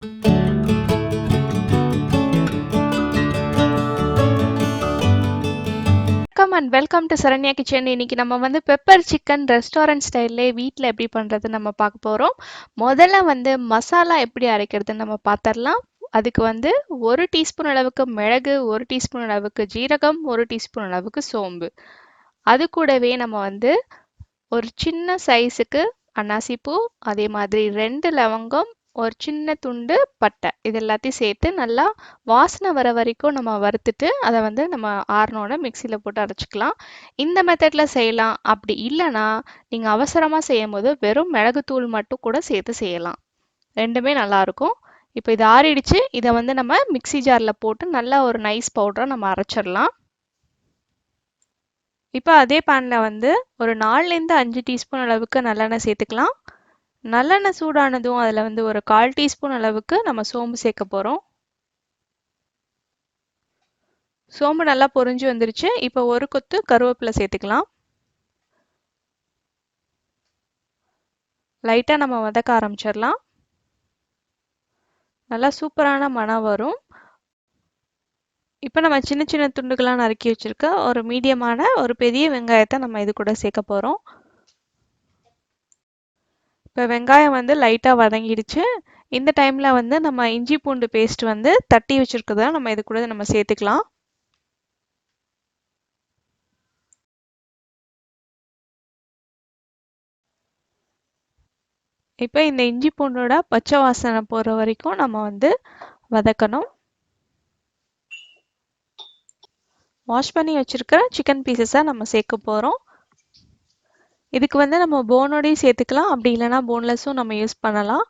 வணக்கம் and welcome to Saranya kitchen. இன்னைக்கு நம்ம வந்து பெப்பர் சிக்கன் ரெஸ்டாரண்ட் ஸ்டைல்லே வீட்டில் எப்படி பண்ணுறது நம்ம பார்க்க போகிறோம். முதல்ல வந்து மசாலா எப்படி அரைக்கிறதுன்னு நம்ம பார்த்துடலாம். அதுக்கு வந்து 1 டீஸ்பூன் அளவுக்கு மிளகு, 1 டீஸ்பூன் அளவுக்கு ஜீரகம், 1 டீஸ்பூன் அளவுக்கு சோம்பு. அது கூடவே நம்ம வந்து ஒரு சின்ன சைஸுக்கு அன்னாசிப்பூ, அதே மாதிரி 2 லவங்கம், ஒரு சின்ன துண்டு பட்டை, இது எல்லாத்தையும் சேர்த்து நல்லா வாசனை வர வரைக்கும் நம்ம வறுத்துட்டு அதை வந்து நம்ம ஆறினோட மிக்சியில் போட்டு அரைச்சிக்கலாம். இந்த மெத்தடில் செய்யலாம். அப்படி இல்லைன்னா நீங்கள் அவசரமாக செய்யும் போது வெறும் மிளகுத்தூள் மட்டும் கூட சேர்த்து செய்யலாம். ரெண்டுமே நல்லாயிருக்கும். இப்போ இது ஆறிடுச்சு. இதை வந்து நம்ம மிக்சி ஜாரில் போட்டு நல்லா ஒரு நைஸ் பவுடராக நம்ம அரைச்சிடலாம். இப்போ அதே பேனில் வந்து ஒரு 4லேருந்து 5 டீஸ்பூன் அளவுக்கு நல்லெண்ணெய் சேர்த்துக்கலாம். நல்லெண்ணெய் சூடானதும் அதில் வந்து ஒரு 1/4 டீஸ்பூன் அளவுக்கு நம்ம சோம்பு சேர்க்க போகிறோம். சோம்பு நல்லா பொரிஞ்சு வந்துருச்சு. இப்போ ஒரு கொத்து கருவேப்பிலை சேர்த்துக்கலாம். லைட்டாக நம்ம வதக்க ஆரம்பிச்சிடலாம். நல்லா சூப்பரான மணம் வரும். இப்போ நம்ம சின்ன சின்ன துண்டுகளாக நறுக்கி வச்சுருக்க ஒரு மீடியமான ஒரு பெரிய வெங்காயத்தை நம்ம இது கூட சேர்க்க போகிறோம். இப்போ வெங்காயம் வந்து லைட்டாக வதங்கிடுச்சு. இந்த டைமில் வந்து நம்ம இஞ்சி பூண்டு பேஸ்ட் வந்து தட்டி வச்சுருக்கதை நம்ம இது கூட நம்ம சேர்த்துக்கலாம். இப்போ இந்த இஞ்சி பூண்டோட பச்சை வாசனை போகிற வரைக்கும் நம்ம வந்து வதக்கணும். வாஷ் பண்ணி வச்சுருக்கிற சிக்கன் பீசஸை நம்ம சேர்க்க போகிறோம். இதுக்கு வந்து நம்ம போனோடையும் சேர்த்துக்கலாம். அப்படி இல்லைனா போன்லெஸ்ஸும் நம்ம யூஸ் பண்ணலாம்.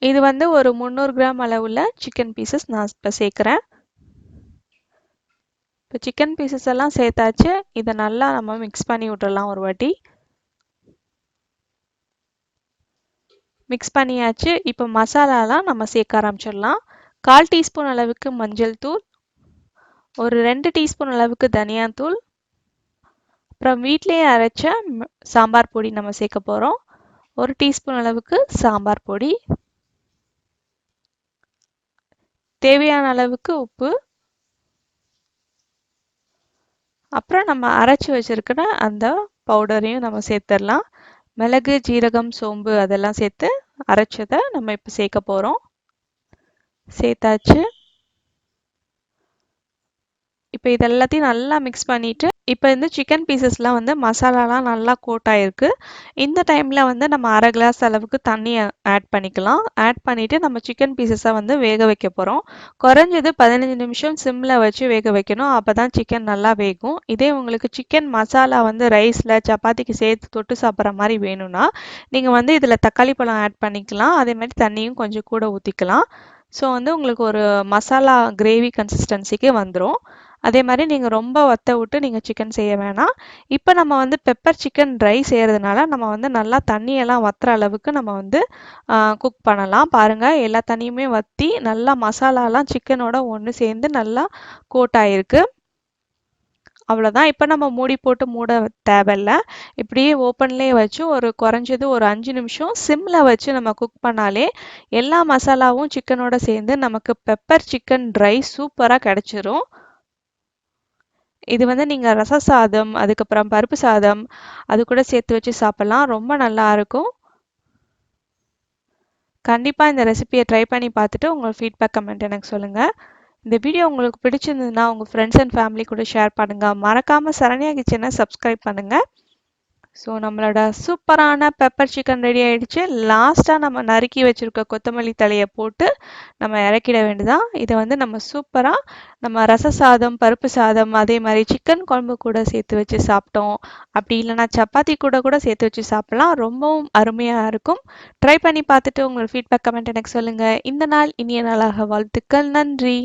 இது வந்து ஒரு 300 கிராம் அளவுள்ள சிக்கன் பீசஸ் நான் இப்போ சேர்க்குறேன். இப்போ சிக்கன் பீசஸ் எல்லாம் சேர்த்தாச்சு. இதை நல்லா நம்ம மிக்ஸ் பண்ணி விட்டுறலாம் ஒரு வாட்டி. மிக்ஸ் பண்ணியாச்சு. இப்போ மசாலாலாம் நம்ம சேர்க்க ஆரம்பிச்சிடலாம். 1/4 டீஸ்பூன் அளவுக்கு மஞ்சள் தூள், ஒரு 2 டீஸ்பூன் அளவுக்கு தனியாத்தூள், அப்புறம் வீட்டிலேயே அரைச்ச சாம்பார் பொடி நம்ம சேர்க்க போகிறோம். 1 டீஸ்பூன் அளவுக்கு சாம்பார் பொடி, தேவையான அளவுக்கு உப்பு, அப்புறம் நம்ம அரைச்சி வச்சிருக்கிற அந்த பவுடரையும் நம்ம சேர்த்துடலாம். மிளகு, ஜீரகம், சோம்பு அதெல்லாம் சேர்த்து அரைச்சதை நம்ம இப்போ சேர்க்க போகிறோம். சேர்த்தாச்சு. இப்போ இது எல்லாத்தையும் நல்லா மிக்ஸ் பண்ணிவிட்டு இப்போ இந்த சிக்கன் பீசஸ்லாம் வந்து மசாலாலாம் நல்லா கோட் ஆகிருக்கு. இந்த டைமில் வந்து நம்ம 1/2 கிளாஸ் அளவுக்கு தண்ணி ஆட் பண்ணிக்கலாம். ஆட் பண்ணிவிட்டு நம்ம சிக்கன் பீசஸை வந்து வேக வைக்க போகிறோம். குறைஞ்சது 15 நிமிஷம் சிம்மில் வச்சு வேக வைக்கணும். அப்போ தான் சிக்கன் நல்லா வேகும். இதே உங்களுக்கு சிக்கன் மசாலா வந்து ரைஸில் சப்பாத்திக்கு சேர்த்து தொட்டு சாப்பிட்ற மாதிரி வேணும்னா நீங்கள் வந்து இதில் தக்காளி பழம் ஆட் பண்ணிக்கலாம். அதேமாதிரி தண்ணியும் கொஞ்சம் கூட ஊற்றிக்கலாம். ஸோ வந்து உங்களுக்கு ஒரு மசாலா கிரேவி கன்சிஸ்டன்சிக்கு வந்துடும். அதே மாதிரி நீங்கள் ரொம்ப வத்த விட்டு நீங்கள் சிக்கன் செய்ய வேணாம். இப்போ நம்ம வந்து பெப்பர் சிக்கன் ட்ரை செய்கிறதுனால நம்ம வந்து நல்லா தண்ணியெல்லாம் வத்துற அளவுக்கு நம்ம வந்து குக் பண்ணலாம். பாருங்கள், எல்லா தண்ணியுமே வற்றி நல்லா மசாலாலாம் சிக்கனோட ஒன்று சேர்ந்து நல்லா கோட் ஆகிருக்கு. அவ்வளோதான். இப்போ நம்ம மூடி போட்டு மூட தேவையில்லை. இப்படியே ஓப்பன்லேயே வச்சு ஒரு குறைஞ்சது ஒரு 5 நிமிஷம் சிம்மில் வச்சு நம்ம குக் பண்ணாலே எல்லா மசாலாவும் சிக்கனோட சேர்ந்து நமக்கு பெப்பர் சிக்கன் ட்ரை சூப்பராக கிடச்சிரும். இது வந்து நீங்கள் ரச சாதம், அதுக்கப்புறம் பருப்பு சாதம் அது கூட சேர்த்து வச்சு சாப்பிட்லாம். ரொம்ப நல்லா இருக்கும். கண்டிப்பாக இந்த ரெசிபியை ட்ரை பண்ணி பார்த்துட்டு உங்கள் ஃபீட்பேக் கமெண்ட் எனக்கு சொல்லுங்கள். இந்த வீடியோ உங்களுக்கு பிடிச்சிருந்ததுன்னா உங்கள் ஃப்ரெண்ட்ஸ் அண்ட் ஃபேமிலி கூட ஷேர் பண்ணுங்கள். மறக்காமல் சரண்யா கிச்சனை சப்ஸ்கிரைப் பண்ணுங்கள். ஸோ நம்மளோட சூப்பரான பெப்பர் சிக்கன் ரெடி ஆகிடுச்சு. லாஸ்ட்டாக நம்ம நறுக்கி வச்சுருக்க கொத்தமல்லி தலையை போட்டு நம்ம இறக்கிட வேண்டியதான். இதை வந்து நம்ம சூப்பராக நம்ம ரச சாதம், பருப்பு சாதம், அதே மாதிரி சிக்கன் குழம்பு கூட சேர்த்து வச்சு சாப்பிட்டோம். அப்படி இல்லைனா சப்பாத்தி கூட கூட சேர்த்து வச்சு சாப்பிட்லாம். ரொம்பவும் அருமையாக இருக்கும். ட்ரை பண்ணி பார்த்துட்டு உங்கள் ஃபீட்பேக் கமெண்ட் எனக்கு சொல்லுங்கள். இந்த நாள் இனிய நாளாக வாழ்த்துக்கள். நன்றி.